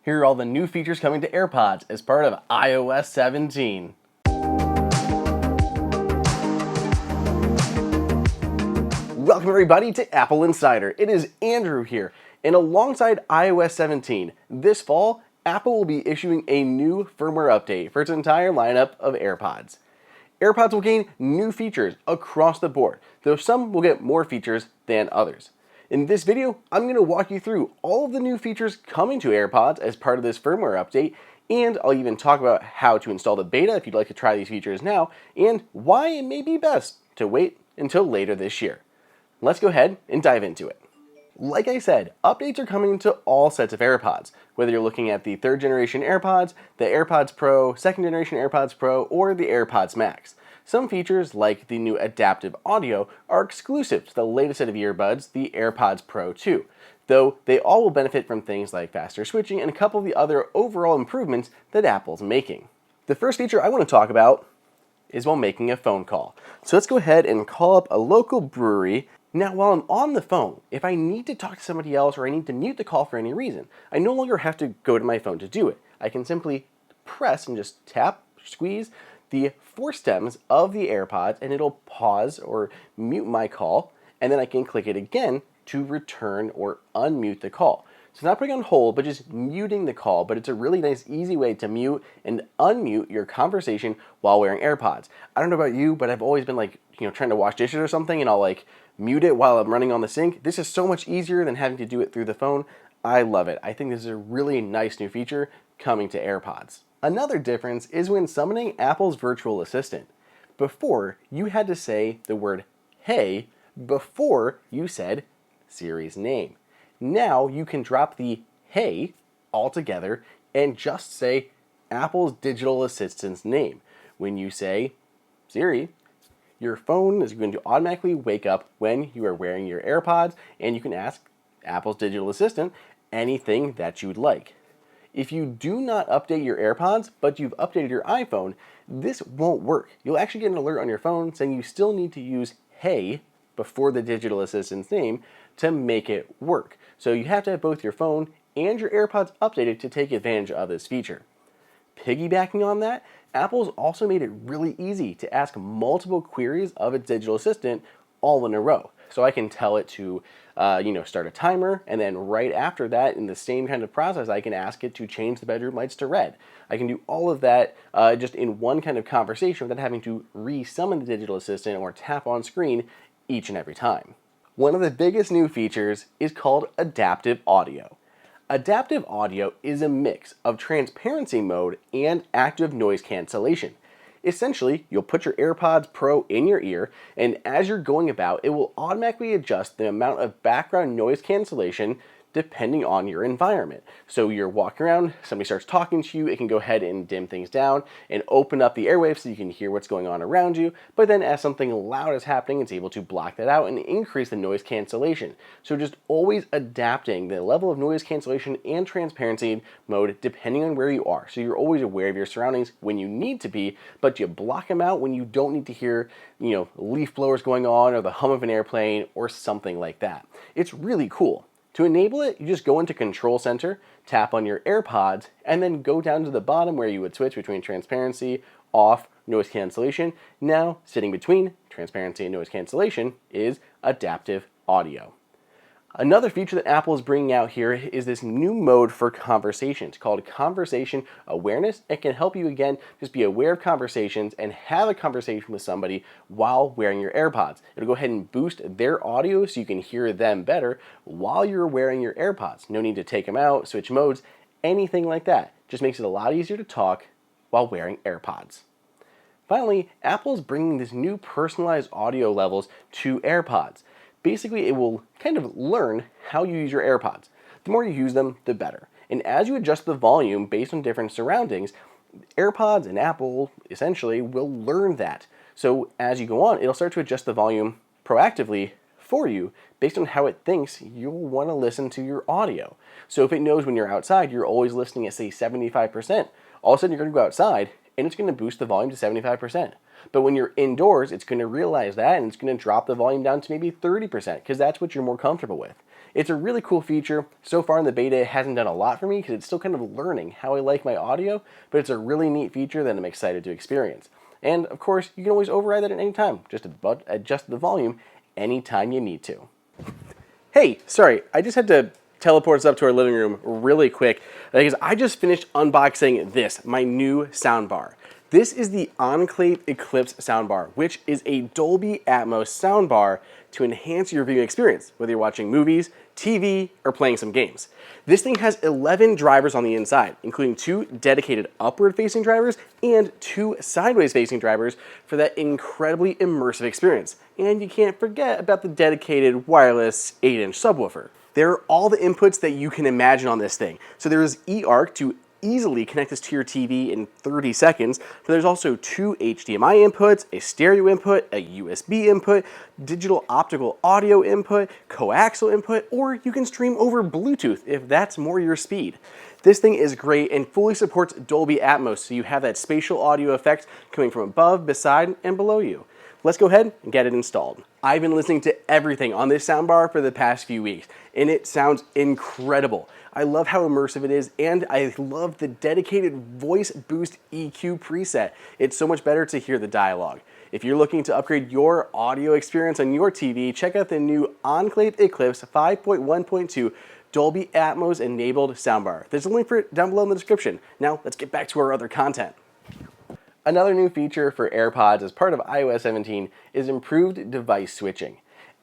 Here are all the new features coming to AirPods as part of iOS 17. Welcome everybody to AppleInsider. It is Andrew here, and alongside iOS 17, this fall, Apple will be issuing a new firmware update for its entire lineup of AirPods. AirPods will gain new features across the board, though some will get more features than others. In this video, I'm going to walk you through all of the new features coming to AirPods as part of this firmware update, and I'll even talk about how to install the beta if you'd like to try these features now, and why it may be best to wait until later this year. Let's go ahead and dive into it. Like I said, updates are coming to all sets of AirPods, whether you're looking at the 3rd generation AirPods, the AirPods Pro, 2nd generation AirPods Pro, or the AirPods Max. Some features, like the new adaptive audio, are exclusive to the latest set of earbuds, the AirPods Pro 2, though they all will benefit from things like faster switching and a couple of the other overall improvements that Apple's making. The first feature I want to talk about is while making a phone call. So let's go ahead and call up a local brewery. Now, while I'm on the phone, if I need to talk to somebody else or I need to mute the call for any reason, I no longer have to go to my phone to do it. I can simply press and just tap, squeeze the 4 stems of the AirPods and it'll pause or mute my call, and then I can click it again to return or unmute the call. So not putting on hold, but just muting the call, but it's a really nice, easy way to mute and unmute your conversation while wearing AirPods. I don't know about you, but I've always been trying to wash dishes or something, and I'll mute it while I'm running on the sink. This is so much easier than having to do it through the phone. I love it. I think this is a really nice new feature coming to AirPods. Another difference is when summoning Apple's virtual assistant. Before, you had to say the word "Hey" before you said Siri's name. Now you can drop the "Hey" altogether and just say Apple's digital assistant's name. When you say Siri, your phone is going to automatically wake up when you are wearing your AirPods, and you can ask Apple's digital assistant anything that you'd like. If you do not update your AirPods, but you've updated your iPhone, this won't work. You'll actually get an alert on your phone saying you still need to use "Hey" before the digital assistant's name to make it work. So you have to have both your phone and your AirPods updated to take advantage of this feature. Piggybacking on that, Apple's also made it really easy to ask multiple queries of its digital assistant all in a row. So I can tell it to start a timer, and then right after that, in the same kind of process, I can ask it to change the bedroom lights to red. I can do all of that just in one kind of conversation without having to re-summon the digital assistant or tap on screen each and every time. One of the biggest new features is called adaptive audio. Adaptive audio is a mix of transparency mode and active noise cancellation. Essentially, you'll put your AirPods Pro in your ear, and as you're going about, it will automatically adjust the amount of background noise cancellation depending on your environment. So you're walking around, somebody starts talking to you, it can go ahead and dim things down and open up the airwaves so you can hear what's going on around you, but then as something loud is happening, it's able to block that out and increase the noise cancellation. So just always adapting the level of noise cancellation and transparency mode depending on where you are. So you're always aware of your surroundings when you need to be, but you block them out when you don't need to hear, leaf blowers going on or the hum of an airplane or something like that. It's really cool. To enable it, you just go into Control Center, tap on your AirPods, and then go down to the bottom where you would switch between transparency, off, noise cancellation. Now, sitting between transparency and noise cancellation is adaptive audio. Another feature that Apple is bringing out here is this new mode for conversations called Conversation Awareness. It can help you, again, just be aware of conversations and have a conversation with somebody while wearing your AirPods. It'll go ahead and boost their audio so you can hear them better while you're wearing your AirPods. No need to take them out, switch modes, anything like that. Just makes it a lot easier to talk while wearing AirPods. Finally, Apple is bringing this new personalized audio levels to AirPods. Basically, it will kind of learn how you use your AirPods. The more you use them, the better. And as you adjust the volume based on different surroundings, AirPods and Apple essentially will learn that. So as you go on, it'll start to adjust the volume proactively for you based on how it thinks you'll want to listen to your audio. So if it knows when you're outside, you're always listening at, say, 75%, all of a sudden you're going to go outside and it's going to boost the volume to 75%. But when you're indoors, it's going to realize that and it's going to drop the volume down to maybe 30% because that's what you're more comfortable with. It's a really cool feature. So far in the beta, it hasn't done a lot for me because it's still kind of learning how I like my audio, but it's a really neat feature that I'm excited to experience. And of course, you can always override that at any time, just adjust the volume anytime you need to. Hey, sorry, I just had to teleport us up to our living room really quick because I just finished unboxing this, my new soundbar. This is the Enclave Eclipse soundbar, which is a Dolby Atmos soundbar to enhance your viewing experience, whether you're watching movies, TV, or playing some games. This thing has 11 drivers on the inside, including 2 dedicated upward-facing drivers and 2 sideways-facing drivers for that incredibly immersive experience. And you can't forget about the dedicated wireless 8-inch subwoofer. There are all the inputs that you can imagine on this thing. So there's eARC to easily connect this to your TV in 30 seconds. But there's also 2 HDMI inputs, a stereo input, a USB input, digital optical audio input, coaxial input, or you can stream over Bluetooth if that's more your speed. This thing is great and fully supports Dolby Atmos, so you have that spatial audio effect coming from above, beside, and below you. Let's go ahead and get it installed. I've been listening to everything on this soundbar for the past few weeks, and it sounds incredible. I love how immersive it is, and I love the dedicated voice boost EQ preset. It's so much better to hear the dialogue. If you're looking to upgrade your audio experience on your TV, check out the new Enclave Eclipse 5.1.2 Dolby Atmos enabled soundbar. There's a link for it down below in the description. Now let's get back to our other content. Another new feature for AirPods as part of iOS 17 is improved device switching.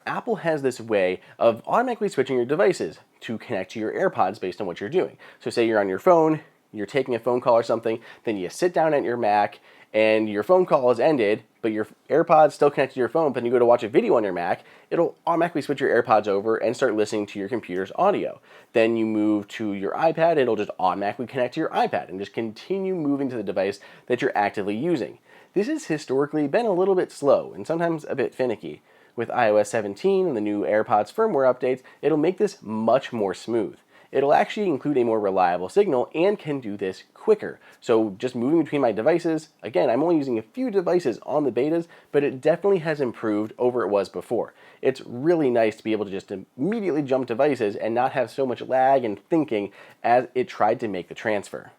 Apple has this way of automatically switching your devices to connect to your AirPods based on what you're doing. So say you're on your phone, you're taking a phone call or something, then you sit down at your Mac and your phone call is ended, but your AirPods still connect to your phone, but then you go to watch a video on your Mac, it'll automatically switch your AirPods over and start listening to your computer's audio. Then you move to your iPad, it'll just automatically connect to your iPad and just continue moving to the device that you're actively using. This has historically been a little bit slow and sometimes a bit finicky. With iOS 17 and the new AirPods firmware updates, it'll make this much more smooth. It'll actually include a more reliable signal and can do this quicker. So just moving between my devices, again, I'm only using a few devices on the betas, but it definitely has improved over it was before. It's really nice to be able to just immediately jump devices and not have so much lag and thinking as it tried to make the transfer.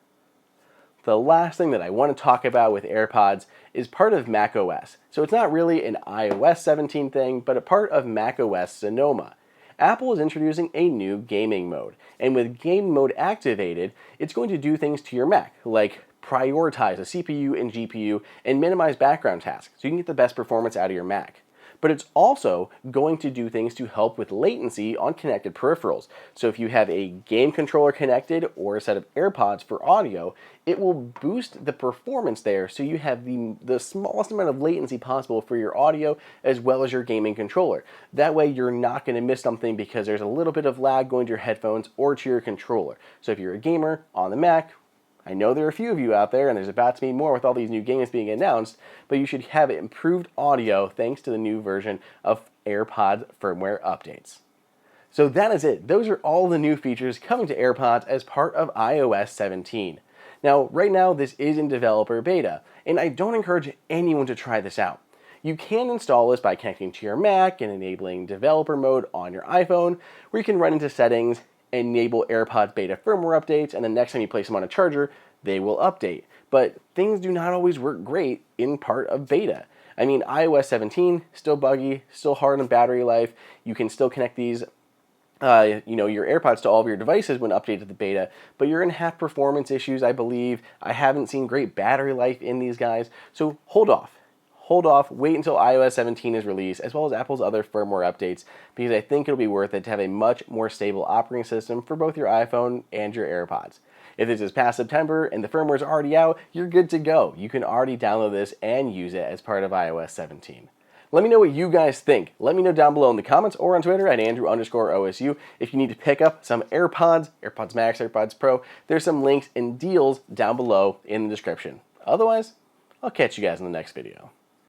The last thing that I want to talk about with AirPods is part of macOS. So it's not really an iOS 17 thing, but a part of macOS Sonoma. Apple is introducing a new gaming mode, and with game mode activated, it's going to do things to your Mac, like prioritize the CPU and GPU and minimize background tasks, so you can get the best performance out of your Mac. But it's also going to do things to help with latency on connected peripherals. So if you have a game controller connected or a set of AirPods for audio, it will boost the performance there so you have the smallest amount of latency possible for your audio as well as your gaming controller. That way you're not going to miss something because there's a little bit of lag going to your headphones or to your controller. So if you're a gamer on the Mac, I know there are a few of you out there, and there's about to be more with all these new games being announced, but you should have improved audio thanks to the new version of AirPods firmware updates. So that is it. Those are all the new features coming to AirPods as part of iOS 17. Now, right now, this is in developer beta, and I don't encourage anyone to try this out. You can install this by connecting to your Mac and enabling developer mode on your iPhone, where you can run into settings, enable AirPods beta firmware updates, and the next time you place them on a charger, they will update. But things do not always work great in part of beta. I mean, iOS 17, still buggy, still hard on battery life. You can still connect these, your AirPods to all of your devices when updated to the beta, but you're going to have performance issues, I believe. I haven't seen great battery life in these guys, so hold off. Hold off, wait until iOS 17 is released, as well as Apple's other firmware updates, because I think it'll be worth it to have a much more stable operating system for both your iPhone and your AirPods. If this is past September and the firmware is already out, you're good to go. You can already download this and use it as part of iOS 17. Let me know what you guys think. Let me know down below in the comments or on Twitter at Andrew_OSU if you need to pick up some AirPods, AirPods Max, AirPods Pro. There's some links and deals down below in the description. Otherwise, I'll catch you guys in the next video.